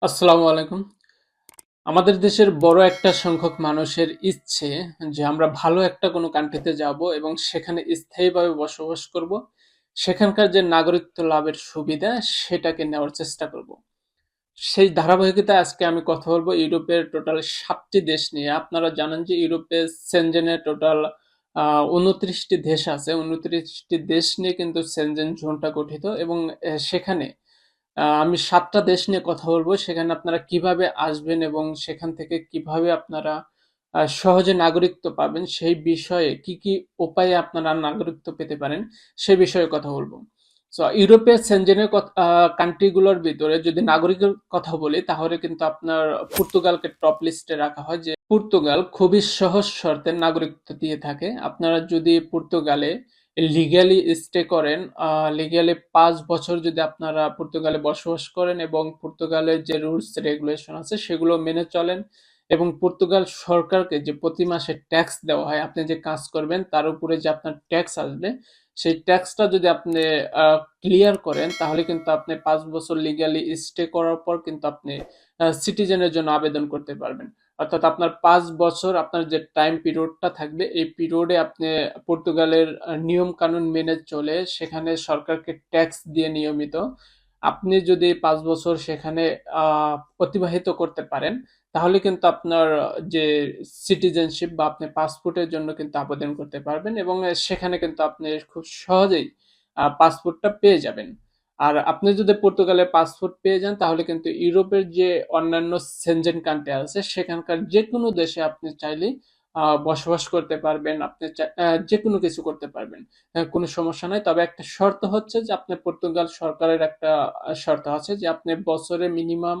আসসালামু আলাইকুম। আমাদের দেশের বড় একটা সংখ্যক মানুষের ইচ্ছে যে আমরা ভালো একটা কোনো কান্ট্রিতে যাব এবং সেখানে স্থায়ীভাবে বসবাস করব। সেখানকার যে নাগরিকত্ব লাভের সুবিধা সেটাকে নেওয়ার চেষ্টা করব। সেই ধারাবাহিকতায় আজকে আমি কথা বলবো ইউরোপের টোটাল ৭টি দেশ নিয়ে। আপনারা জানেন যে ইউরোপে সেনজেনের টোটাল ২৯টি দেশ আছে। ২৯টি দেশ নিয়ে কিন্তু সেনজেন জোনটা গঠিত এবং সেখানে আমি ৭ টা দেশ নিয়ে কথা বলবো। সেখানে আপনারা কিভাবে আসবেন এবং সেখান থেকে কিভাবে আপনারা সহজে নাগরিকত্ব পাবেন, সেই বিষয়ে কি, কি উপায়ে আপনারা নাগরিকত্ব পেতে পারেন, সে বিষয়ে কথা বলবো। সো ইউরোপের সেনজেনের কান্ট্রি গুলোর ভিতরে যদি নাগরিকের কথা বলি তাহলে কিন্তু আপনার পর্তুগালকে টপ লিস্টে রাখা হয় যে পর্তুগাল খুবই সহজ শর্তে নাগরিকত্ব দিয়ে থাকে। আপনারা যদি পর্তুগালে লিগ্যালি স্টে করেন, লিগ্যালি ৫ বছর যদি আপনারা পর্তুগালে বসবাস করেন এবং পর্তুগালের যে রুলস রেগুলেশন আছে সেগুলো মেনে চলেন এবং পর্তুগাল সরকারকে যে প্রতি মাসে ট্যাক্স দেওয়া হয়, আপনি যে কাজ করবেন তার উপরে যে আপনার ট্যাক্স আসবে, সেই ট্যাক্সটা যদি আপনি ক্লিয়ার করেন তাহলে কিন্তু আপনি ৫ বছর লিগ্যালি স্টে করার পর কিন্তু আপনি সিটিজেনের জন্য আবেদন করতে পারবেন। অর্থাৎ আপনার ৫ বছর আপনার যে টাইম পিরিয়ডটা থাকবে এই পিরিয়ডে আপনি পর্তুগালের নিয়ম কানুন মেনে চলে সেখানে সরকারকে ট্যাক্স দিয়ে নিয়মিত আপনি যদি ৫ বছর সেখানে অতিবাহিত করতে পারেন তাহলে কিন্তু আপনার যে সিটিজেনশিপ বা আপনি পাসপোর্টের জন্য কিন্তু আবেদন করতে পারবেন এবং সেখানে কিন্তু আপনি খুব সহজেই পাসপোর্টটা পেয়ে যাবেন। আর আপনি যদি পর্তুগালের পাসপোর্ট পেয়ে যান তাহলে কিন্তু ইউরোপের যে অন্যান্য সেনজেন কান্ট্রি আছে সেখানকার যেকোনো দেশে আপনি চাইলেই বসবাস করতে পারবেন। আপনি যেকোনো কিছু করতে পারবেন। কোনো সমস্যা নাই। তবে একটা শর্ত হচ্ছে যে আপনি পর্তুগাল সরকারের একটা শর্ত আছে যে আপনি বছরে মিনিমাম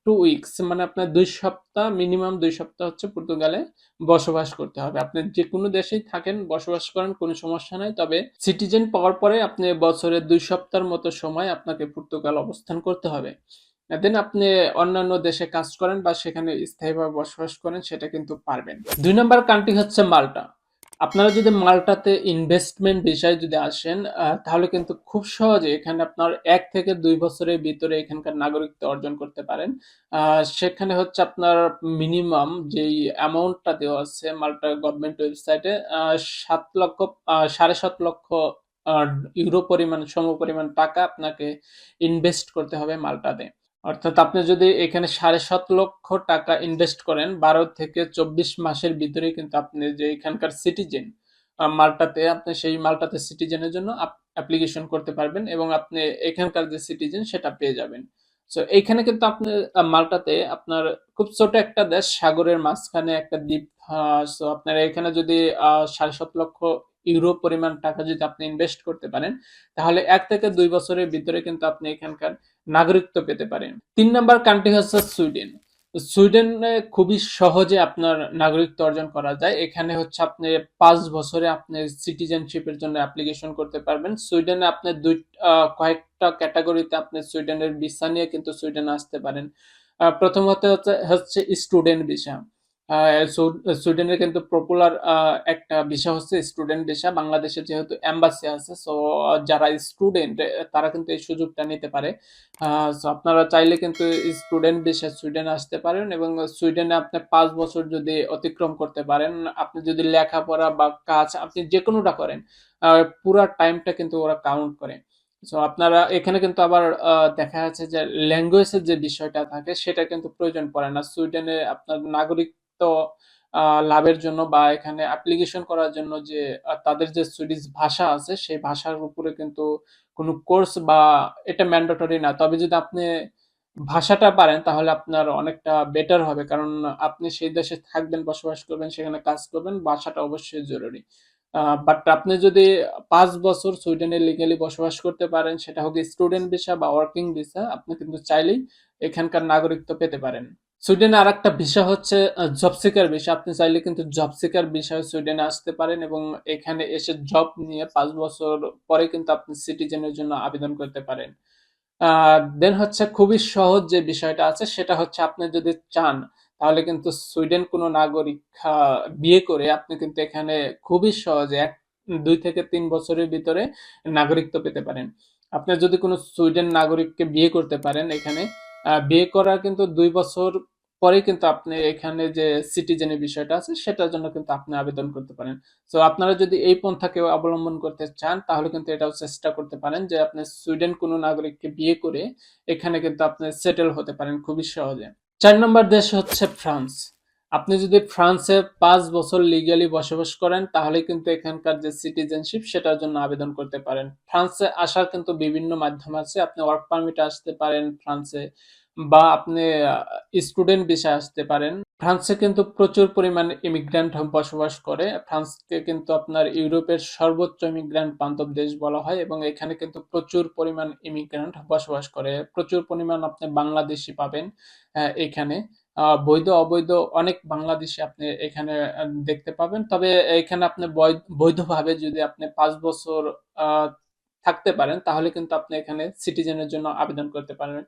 2 উইকস মানে আপনার ২ সপ্তাহ মিনিমাম ২ সপ্তাহ হচ্ছে পর্তুগালে বসবাস করতে হবে। আপনি যেকোনো দেশেই থাকেন, বসবাস করেন কোনো সমস্যা নাই। তবে সিটিজেন পাওয়ার পরে আপনি বছরে ২ সপ্তাহের মতো সময় আপনাকে পর্তুগাল অবস্থান করতে হবে। দেন আপনি অন্যান্য দেশে কাজ করেন বা সেখানে স্থায়ীভাবে বসবাস করেন সেটা কিন্তু পারবেন। ২ নাম্বার কান্ট্রি হচ্ছে মাল্টা। আপনারা যদি মাল্টাতে ইনভেস্টমেন্ট ভিসায় যদি আসেন তাহলে কিন্তু খুব সহজে এখানে আপনার ১ থেকে ২ বছরের ভিতরে এখানকার নাগরিকত্ব অর্জন করতে পারেন। সেখানে হচ্ছে আপনার মিনিমাম যেই অ্যামাউন্টটা দেওয়া আছে মাল্টা গভর্নমেন্ট ওয়েবসাইটে ৭ লক্ষ ৭.৫ লক্ষ আ ইউরো পরিমাণ সমপরিমাণ টাকা আপনাকে ইনভেস্ট করতে হবে মাল্টাতে। অর্থাৎ আপনি যদি এখানে ৭.৫ লক্ষ টাকা ইনভেস্ট করেন ১২ থেকে ২৪ মাসের ভিতরেই কিন্তু আপনি যে এখানকার সিটিজেন মাল্টাতে আপনি সেই মাল্টাতে সিটিজেনের জন্য অ্যাপ্লিকেশন করতে পারবেন এবং আপনি এখানকার যে সিটিজেন সেটা পেয়ে যাবেন। সো এইখানে কিন্তু আপনি মাল্টাতে আপনার খুব ছোট একটা দেশ, সাগরের মাঝখানে একটা দ্বীপ। সো আপনারা এখানে যদি ৭.৫ লক্ষ ইউরো পরিমাণ টাকা যদি আপনি ইনভেস্ট করতে পারেন তাহলে ১ থেকে ২ বছরের ভিতরে কিন্তু আপনি এখানকার নাগরিকত্ব পেতে পারেন। ৩ নাম্বার কান্ট্রি হচ্ছে সুইডেন। সুইডেনে খুবই সহজে আপনার নাগরিকত্ব অর্জন করা যায়। এখানে হচ্ছে আপনি ৫ বছরে আপনি সিটিজেনশিপের জন্য অ্যাপ্লিকেশন করতে পারবেন। সুইডেনে আপনি কয়েকটা ক্যাটেগরিতে আপনি সুইডেনের ভিসা নিয়ে কিন্তু সুইডেনে আসতে পারেন। প্রথমত হচ্ছে স্টুডেন্ট ভিসা। আ সু সুইডেনের কিন্তু পপুলার একটা ভিসা হচ্ছে স্টুডেন্ট ভিসা। বাংলাদেশে যেহেতু এম্বাসি আছে সো যারা স্টুডেন্ট তারা কিন্তু এই সুযোগটা নিতে পারে। আ সো আপনারা চাইলে কিন্তু স্টুডেন্ট ভিসায় সুইডেনে আসতে পারেন এবং সুইডেনে আপনি ৫ বছর যদি অতিক্রম করতে পারেন, আপনি যদি লেখাপড়া বা কাজ আপনি যেকোনোটা করেন, আ পুরা টাইমটা কিন্তু ওরা কাউন্ট করে। সো আপনারা এখানে কিন্তু আবার দেখা যাচ্ছে যে ল্যাঙ্গুয়েজের যে বিষয়টা থাকে সেটা কিন্তু প্রয়োজন পড়ে না। সুইডেনে আপনার নাগরিকত্ব আ লাভের জন্য বা এখানে অ্যাপ্লিকেশন করার জন্য যে তাদের যে সুইডিশ ভাষা আছে সেই ভাষার উপরে কিন্তু কোনো কোর্স বা এটা ম্যান্ডেটরি না। তবে যদি আপনি ভাষাটা পারেন তাহলে আপনার অনেকটা বেটার হবে। কারণ আপনি সেই দেশে থাকবেন, বসবাস করবেন, সেখানে কাজ করবেন, ভাষাটা অবশ্যই জরুরি। বাট আপনি যদি ৫ বছর সুইডেনে লিগালি বসবাস করতে পারেন, সেটা হোক স্টুডেন্ট ভিসা বা ওয়ার্কিং ভিসা, আপনি কিন্তু চাইলেই এখানকার নাগরিকত্ব পেতে পারেন। সুইডেনে আরেকটা ভিসা হচ্ছে জব সিকার ভিসা। আপনি চাইলে কিন্তু জব সিকার ভিসায় সুইডেনে আসতে পারেন এবং এখানে এসে জব নিয়ে ৫ বছর পরে কিন্তু আপনি সিটিজেনের জন্য আবেদন করতে পারেন। দেন হচ্ছে খুবই সহজ যে বিষয়টা আছে সেটা হচ্ছে আপনি যদি চান তাহলে কিন্তু সুইডেন কোনো নাগরিক আ বিয়ে করে আপনি কিন্তু এখানে খুবই সহজে ২ থেকে ৩ বছরের ভিতরে নাগরিকত্ব পেতে পারেন। আপনি যদি কোনো সুইডেন নাগরিককে বিয়ে করতে পারেন এখানে, বিয়ে করার কিন্তু ২ বছর পরে কিন্তু আপনি এখানে যে সিটিজেনের বিষয়টা আছে সেটার জন্য কিন্তু আপনি আবেদন করতে পারেন। সো আপনারা যদি এই পন্থাকে অবলম্বন করতে চান তাহলে কিন্তু এটাও চেষ্টা করতে পারেন যে আপনি সুইডেন কোনো নাগরিককে বিয়ে করে এখানে কিন্তু আপনি সেটেল হতে পারেন খুবই সহজে। ৪ নম্বর দেশ হচ্ছে ফ্রান্স। আপনি যদি ফ্রান্সে ৫ বছর লিগ্যালি বসবাস করেন তাহলে কিন্তু এখানকার যে সিটিজেনশিপ সেটার জন্য আবেদন করতে পারেন। ফ্রান্সে আসার কিন্তু বিভিন্ন মাধ্যম আছে। আপনি ওয়ার্ক পারমিটে আসতে পারেন ফ্রান্সে, বা আপনি স্টুডেন্ট ভিসায় আসতে পারেন। ফ্রান্সে কিন্তু প্রচুর পরিমাণে ইমিগ্র্যান্ট বসবাস করে। ফ্রান্সকে কিন্তু আপনার ইউরোপের সর্বোচ্চ ইমিগ্র্যান্ট বান্ধব দেশ বলা হয় এবং এখানে কিন্তু প্রচুর পরিমাণ ইমিগ্র্যান্ট বসবাস করে। প্রচুর পরিমাণ আপনি বাংলাদেশী পাবেন এখানে। বৈধ অবৈধ অনেক বাংলাদেশী আপনি এখানে দেখতে পাবেন। তবে এখানে আপনি বৈধভাবে যদি আপনি ৫ বছর আ থাকতে পারেন তাহলে কিন্তু আপনি এখানে সিটিজেনের জন্য আবেদন করতে পারবেন।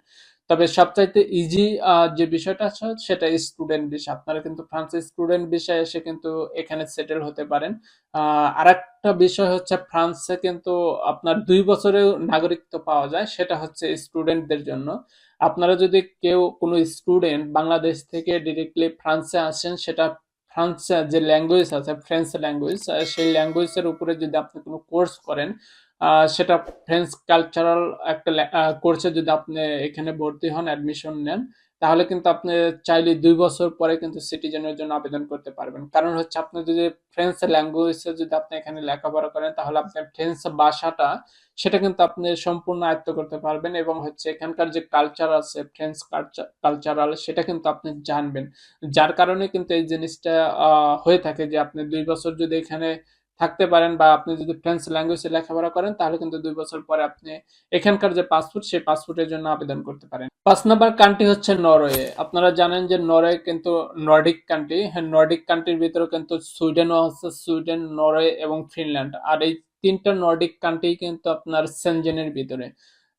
তবে সবচাইতে ইজি যে বিষয়টা আছে সেটা স্টুডেন্ট ভিসা। আপনারা কিন্তু ফ্রান্সে স্টুডেন্ট ভিসায় এসে কিন্তু এখানে সেটেল হতে পারেন। আরেকটা বিষয় হচ্ছে ফ্রান্সে কিন্তু আপনার ২ বছরেও নাগরিকত্ব পাওয়া যায়। সেটা হচ্ছে স্টুডেন্টদের জন্য। আপনারা যদি কেউ কোনো স্টুডেন্ট বাংলাদেশ থেকে ডিরেক্টলি ফ্রান্সে আসেন, সেটা ফ্রান্সে যে ল্যাঙ্গুয়েজ আছে ফ্রেঞ্চ ল্যাঙ্গুয়েজ, সেই ল্যাঙ্গুয়েজের উপরে যদি আপনি কোনো কোর্স করেন, সেটা ফ্রেঞ্চ কালচারাল একটা কোর্সে যদি আপনি এখানে ভর্তি হন, অ্যাডমিশন নেন, তাহলে কিন্তু আপনি চাইলে ২ বছর পরে কিন্তু সিটিজেনের জন্য আবেদন করতে পারবেন। কারণ হচ্ছে আপনি যদি ফ্রেঞ্চ ল্যাঙ্গুয়েজে যদি আপনি এখানে লেখাপড়া করেন তাহলে আপনার ফ্রেঞ্চ ভাষাটা সেটা কিন্তু আপনি সম্পূর্ণ আয়ত্ত করতে পারবেন এবং হচ্ছে এখানকার যে কালচার আছে ফ্রেঞ্চ কালচারাল সেটা কিন্তু আপনি জানবেন। যার কারণে কিন্তু এই জিনিসটা হয়ে থাকে যে আপনি ২ বছর যদি এখানে থাকতে পারেন বা আপনি যদি ফ্রেঞ্চ ল্যাঙ্গুয়েজে লেখাপড়া করেন তাহলে কিন্তু ২ বছর পরে আপনি এখানকার যে পাসপোর্ট সেই পাসপোর্টের জন্য আবেদন করতে পারেন। ৫ নম্বর কান্ট্রি হচ্ছে নরওয়ে। আপনারা জানেন যে নরওয়ে কিন্তু নর্ডিক কান্ট্রি। হ্যাঁ, নর্ডিক কান্ট্রির ভিতরে কিন্তু সুইডেনও আছে। সুইডেন, নরওয়ে এবং ফিনল্যান্ড। আর এই ৩টা নর্ডিক কান্ট্রি কিন্তু আপনার সেনজেনের ভিতরে।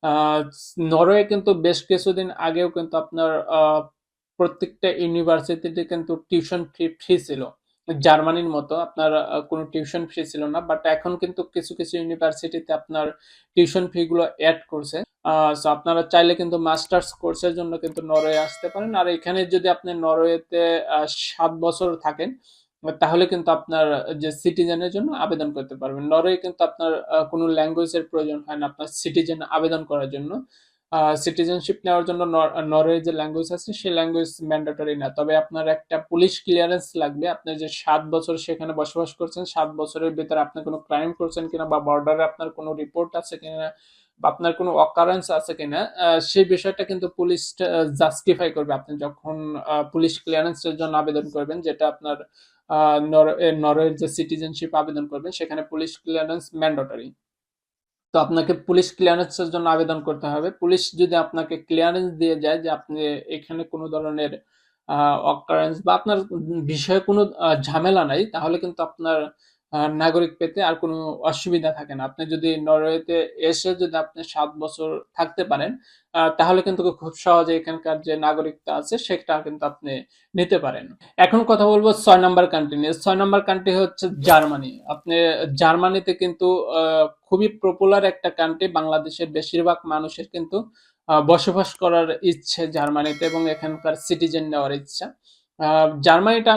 আহ, নরওয়ে কিন্তু বেশ কিছুদিন আগেও কিন্তু আপনার প্রত্যেকটা ইউনিভার্সিটিতে কিন্তু টিউশন ফি ফ্রি ছিল। জার্মানির মতো আপনার কোনো টিউশন ফি ছিল না। বাট এখন কিন্তু কিছু, কিছু ইউনিভার্সিটিতে আপনার টিউশন ফি গুলো এড করছে। সো আপনারা চাইলে কিন্তু মাস্টার্স কোর্সের জন্য কিন্তু নরওয়ে আসতে পারেন। আর এখানে যদি আপনি নরওয়েতে ৭ বছর থাকেন তাহলে কিন্তু আপনার যে সিটিজেনের জন্য আবেদন করতে পারবেন। নরওয়ে কিন্তু আপনার কোনো ল্যাঙ্গুয়েজের প্রয়োজন হয় না আপনার সিটিজেন আবেদন করার জন্য। সিটিজেনশিপ নেওয়ার জন্য নরওয়ে যে ল্যাঙ্গুয়েজ আছে সেই ল্যাঙ্গুয়েজ ম্যান্ডেটরি না। তবে আপনার একটা পুলিশ ক্লিয়ারেন্স লাগবে। আপনি যে ৭ বছর সেখানে বসবাস করছেন, ৭ বছরের ভেতরে আপনি কোনো ক্রাইম করছেন কিনা বা বর্ডারে আপনার কোনো রিপোর্ট আছে কিনা বা আপনার কোনো অকারেন্স আছে কিনা, সেই বিষয়টা কিন্তু পুলিশ জাস্টিফাই করবে আপনি যখন পুলিশ ক্লিয়ারেন্সের জন্য আবেদন করবেন, যেটা আপনার নরওয়ের যে সিটিজেনশিপ আবেদন করবেন সেখানে পুলিশ ক্লিয়ারেন্স ম্যান্ডেটরি। তো আপনাকে পুলিশ ক্লিয়ারেন্সের জন্য আবেদন করতে হবে। পুলিশ যদি আপনাকে ক্লিয়ারেন্স দিয়ে যায় যে আপনি এখানে কোনো ধরনের অকারেন্স বা আপনার বিষয়ে কোনো ঝামেলা নাই, তাহলে কিন্তু আপনার নাগরিক পেতে আর কোনো অসুবিধা থাকে না। আপনি যদি নরওয়েতে এসে যদি আপনি ৭ বছর থাকতে পারেন, তাহলে কিন্তু খুব সহজে এখানকার যে নাগরিকতা আছে সেটা কিন্তু আপনি নিতে পারেন। এখন কথা বলবো ৬ নাম্বার কান্ট্রি নিয়ে। ৬ নাম্বার কান্ট্রি হচ্ছে জার্মানি। আপনি জার্মানিতে কিন্তু খুবই পপুলার একটা কান্ট্রি। বাংলাদেশের বেশিরভাগ মানুষের কিন্তু বসবাস করার ইচ্ছে জার্মানিতে এবং এখানকার সিটিজেন নেওয়ার ইচ্ছা। জার্মানিটা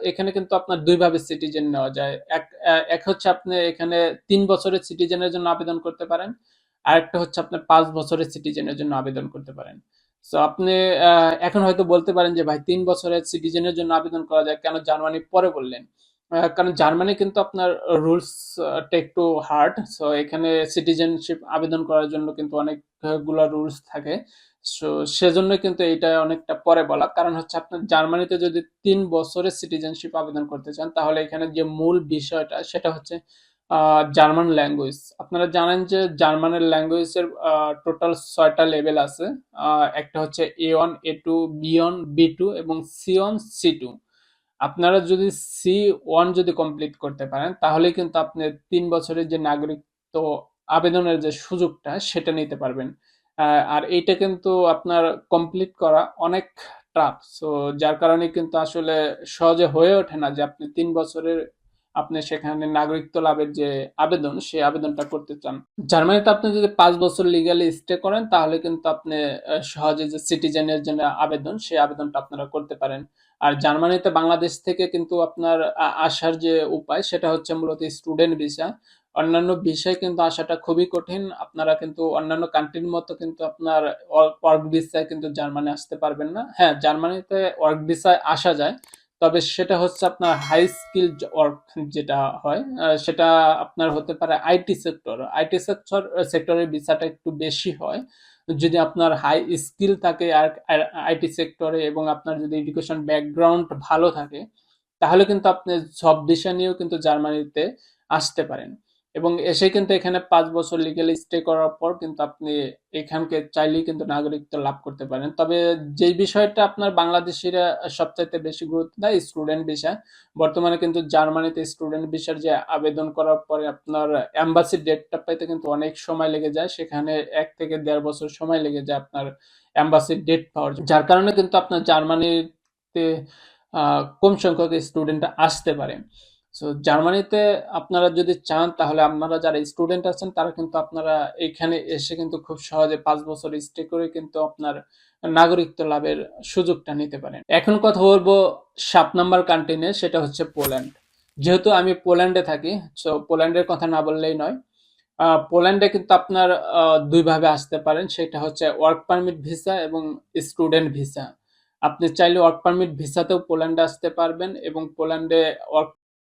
এখানে কিন্তু আপনার ২ ভাবে সিটিজেন নেওয়া যায়। এক হচ্ছে আপনি এখানে ৩ বছরের সিটিজেনের জন্য আবেদন করতে পারেন। আরেকটা হচ্ছে আপনি ৫ বছরের সিটিজেনের জন্য আবেদন করতে পারেন। সো আপনি এখন হয়তো বলতে পারেন যে ভাই ৩ বছরের সিটিজেনের জন্য আবেদন করা যায়, কেন জার্মানি পরে বললেন? কারণ জার্মানি কিন্তু আপনার রুলস টা একটু হার্ড। সো এখানে সিটিজেনশিপ আবেদন করার জন্য কিন্তু অনেকগুলা রুলস থাকে। সো সেজন্যই কিন্তু এইটা অনেকটা পরে বলা। কারণ হচ্ছে আপনার জার্মানিতে যদি ৩ বছরের সিটিজেনশিপ আবেদন করতে চান তাহলে এখানে যে মূল বিষয়টা সেটা হচ্ছে জার্মান ল্যাঙ্গুয়েজ। আপনারা জানেন যে জার্মানের ল্যাঙ্গুয়েজের টোটাল ৬ টা লেভেল আছে। একটা হচ্ছে A1, A2, B1, B2 এবং C1, C2। আপনারা যদি C1 যদি কমপ্লিট করতে পারেন তাহলেই কিন্তু আপনি ৩ বছরের যে নাগরিকত্ব আবেদনের যে সুযোগটা সেটা নিতে পারবেন। আর এইটা কিন্তু আপনার কমপ্লিট করা অনেক টাফ। সো যার কারণে কিন্তু আসলে সহজে হয়ে ওঠে না যে আপনি ৩ বছরের আপনি সেখানে নাগরিকত্ব লাভের যে আবেদন, সেই আবেদনটা করতে চান। জার্মানিতে আপনি যদি ৫ বছর লিগালি স্টে করেন তাহলে কিন্তু আপনি সহজে যে সিটিজেনের জন্য আবেদন, সেই আবেদনটা আপনারা করতে পারেন। আর জার্মানিতে বাংলাদেশ থেকে কিন্তু আপনার আসার যে উপায় সেটা হচ্ছে মূলত স্টুডেন্ট ভিসা। অন্যান্য ভিসায় কিন্তু আসাটা খুবই কঠিন। আপনারা কিন্তু অন্যান্য কান্ট্রির মতো কিন্তু আপনার ওয়ার্ক ভিসায় কিন্তু জার্মানি আসতে পারবেন না। হ্যাঁ, জার্মানিতে ওয়ার্ক ভিসায় আসা যায়। তবে সেটা হচ্ছে আপনার হাই স্কিলড ওয়ার্ক যেটা হয়, সেটা আপনার হতে পারে আইটি সেক্টর। আইটি সেক্টরের ভিসাটা একটু বেশি হয়। যদি আপনার হাই স্কিল থাকে আর আইটি সেক্টরে এবং আপনার যদি এডুকেশন ব্যাকগ্রাউন্ড ভালো থাকে, তাহলে কিন্তু আপনি সব ভিসা নিয়েও কিন্তু জার্মানিতে আসতে পারেন। এবং এসে কিন্তু এখানে ৫ বছর লিগ্যালি স্টে করার পর কিন্তু আপনি এখানকে চাইলেই কিন্তু নাগরিকত্ব লাভ করতে পারেন। তবে যেই বিষয়টা আপনার বাংলাদেশিরা সবচাইতে বেশি গুরুত্ব দেয়, স্টুডেন্ট ভিসা। বর্তমানে কিন্তু জার্মানিতে স্টুডেন্ট ভিসার যে আবেদন করার পরে আপনার এম্বাসি ডেটটা পাইতে কিন্তু অনেক সময় লেগে যায়। সেখানে ১ থেকে ১.৫ বছর সময় লেগে যায় আপনার এম্বাসির ডেট পাওয়ার জন্য। যার কারণে কিন্তু আপনার জার্মানিতে কম সংখ্যক স্টুডেন্ট আসতে পারে। সো জার্মানিতে আপনারা যদি চান তাহলে আপনারা যারা স্টুডেন্ট আছেন তারা কিন্তু আপনারা এখানে এসে কিন্তু খুব সহজে ৫ বছর স্টে করে কিন্তু আপনার নাগরিকত্ব লাভের সুযোগটা নিতে পারেন। এখন কথা বলবো ৭ নাম্বার কান্ট্রি নিয়ে, সেটা হচ্ছে পোল্যান্ড। যেহেতু আমি পোল্যান্ডে থাকি, সো পোল্যান্ডের কথা না বললেই নয়। পোল্যান্ডে কিন্তু আপনার ২ ভাবে আসতে পারেন। সেটা হচ্ছে ওয়ার্ক পারমিট ভিসা এবং স্টুডেন্ট ভিসা। আপনি চাইলে ওয়ার্ক পারমিট ভিসাতেও পোল্যান্ডে আসতে পারবেন এবং পোল্যান্ডে ওয়ার্ক